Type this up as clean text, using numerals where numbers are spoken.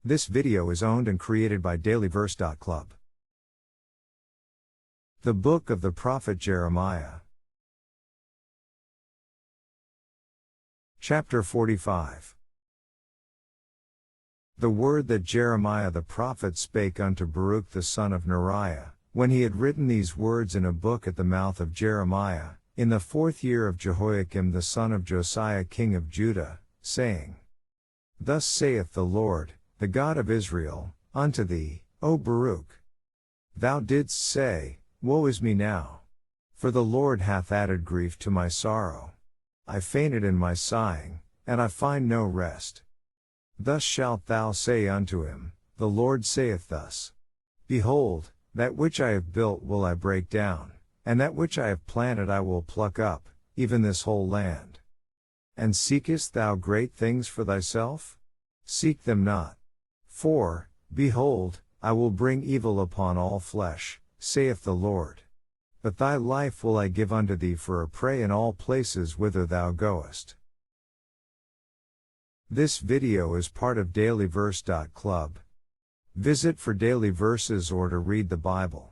This video is owned and created by dailyverse.club. The Book of the Prophet Jeremiah. Chapter 45. The word that Jeremiah the prophet spake unto Baruch the son of Neriah, when he had written these words in a book at the mouth of Jeremiah, in the 4th year of Jehoiakim the son of Josiah king of Judah, saying, Thus saith the Lord, the God of Israel, unto thee, O Baruch. Thou didst say, Woe is me now! For the Lord hath added grief to my sorrow. I fainted in my sighing, and I find no rest. Thus shalt thou say unto him, The Lord saith thus. Behold, that which I have built will I break down, and that which I have planted I will pluck up, even this whole land. And seekest thou great things for thyself? Seek them not. For, behold, I will bring evil upon all flesh, saith the Lord. But thy life will I give unto thee for a prey in all places whither thou goest. This video is part of dailyverse.club. Visit for daily verses or to read the Bible.